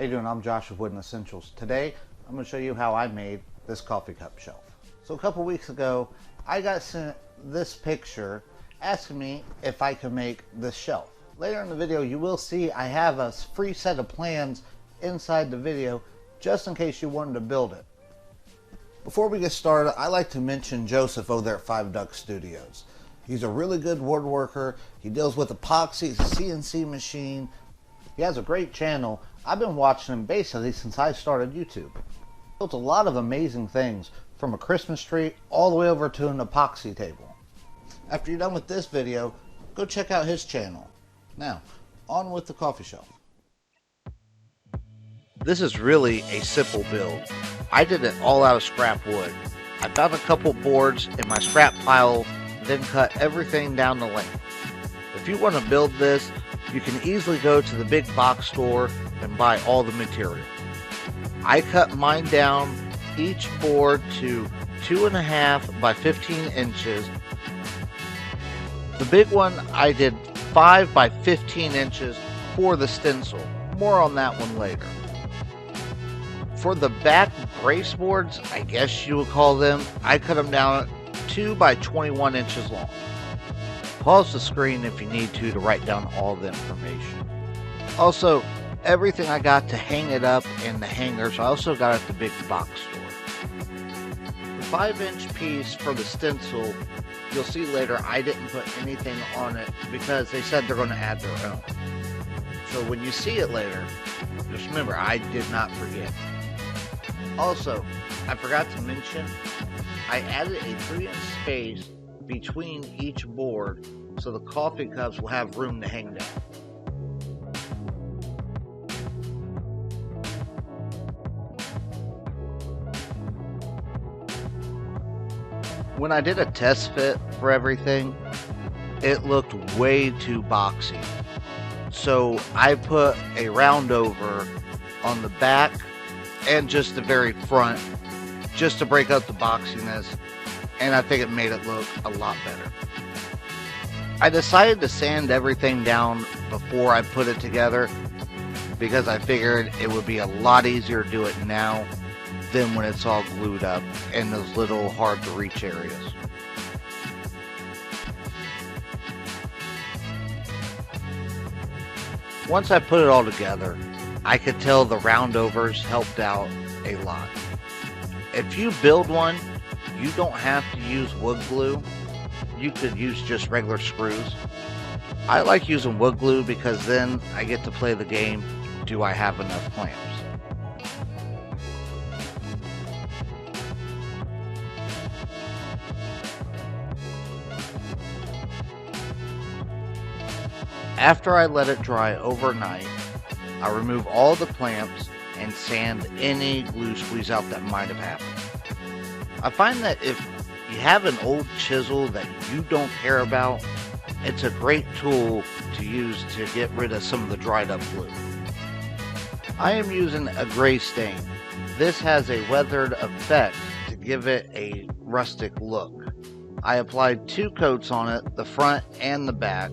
How you doing? I'm Josh with Wooden Essentials. Today, I'm going to show you how I made this coffee cup shelf. So a couple weeks ago, I got sent this picture asking me if I could make this shelf. Later in the video, you will see I have a free set of plans inside the video just in case you wanted to build it. Before we get started, I like to mention Joseph over there at Five Duck Studios. He's a really good woodworker. He deals with epoxy, he's a CNC machine. He has a great channel. I've been watching him basically since I started YouTube. He built a lot of amazing things, from a Christmas tree all the way over to an epoxy table. After you're done with this video, go check out his channel. Now, on with the coffee shelf. This is really a simple build. I did it all out of scrap wood. I found a couple boards in my scrap pile, then cut everything down the length. If you want to build this, you can easily go to the big box store and buy all the material. I cut mine down, each board to 2.5 by 15 inches. The big one I did 5 by 15 inches for the stencil. More on that one later. For the back brace boards, I guess you would call them, I cut them down 2 by 21 inches long. Pause the screen if you need to write down all the information. Also, everything I got to hang it up in the hangers, I also got at the big box store. The 5-inch piece for the stencil, you'll see later I didn't put anything on it because they said they're going to add their own. So when you see it later, just remember I did not forget. Also, I forgot to mention, I added a 3-inch space between each board so the coffee cups will have room to hang down. When I did a test fit for everything, it looked way too boxy. So I put a round over on the back and just the very front just to break up the boxiness, and I think it made it look a lot better. I decided to sand everything down before I put it together because I figured it would be a lot easier to do it now than when it's all glued up in those little hard to reach areas. Once I put it all together, I could tell the roundovers helped out a lot. If you build one, you don't have to use wood glue. You could use just regular screws. I like using wood glue because then I get to play the game, do I have enough clamps? After I let it dry overnight, I remove all the clamps and sand any glue squeeze out that might have happened. I find that if you have an old chisel that you don't care about, it's a great tool to use to get rid of some of the dried up glue. I am using a gray stain. This has a weathered effect to give it a rustic look. I applied 2 coats on it, the front and the back.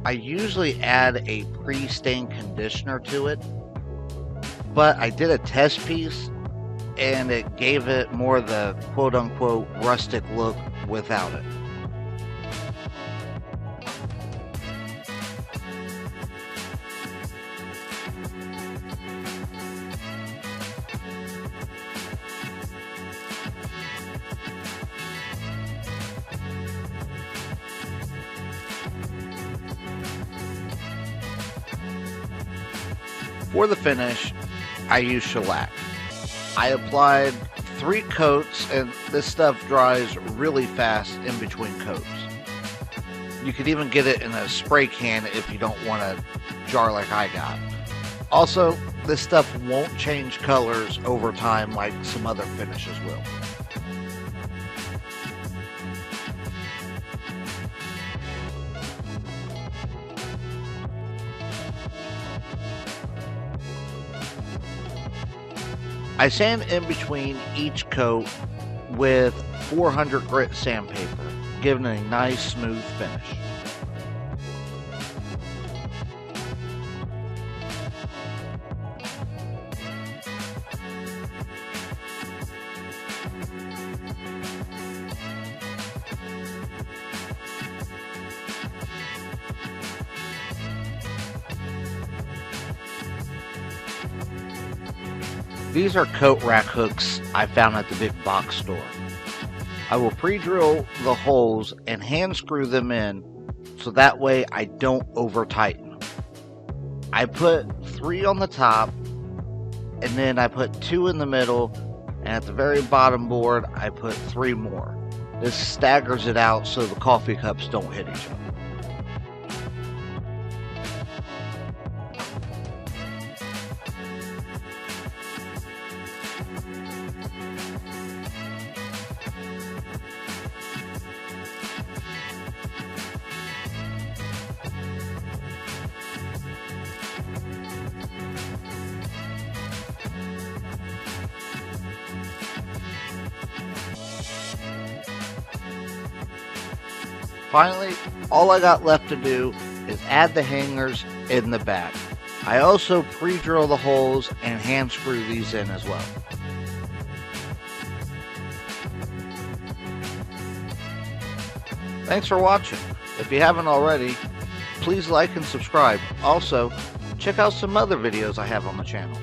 I usually add a pre-stain conditioner to it, but I did a test piece and it gave it more the quote-unquote rustic look without it. For the finish, I used shellac. I applied 3 coats, and this stuff dries really fast in between coats. You could even get it in a spray can if you don't want a jar like I got. Also, this stuff won't change colors over time like some other finishes will. I sand in between each coat with 400 grit sandpaper, giving it a nice smooth finish. These are coat rack hooks I found at the big box store. I will pre-drill the holes and hand screw them in so that way I don't over tighten. I put 3 on the top, and then I put 2 in the middle, and at the very bottom board I put 3 more. This staggers it out so the coffee cups don't hit each other. Finally, all I got left to do is add the hangers in the back. I also pre-drill the holes and hand screw these in as well. Thanks for watching. If you haven't already, please like and subscribe. Also, check out some other videos I have on the channel.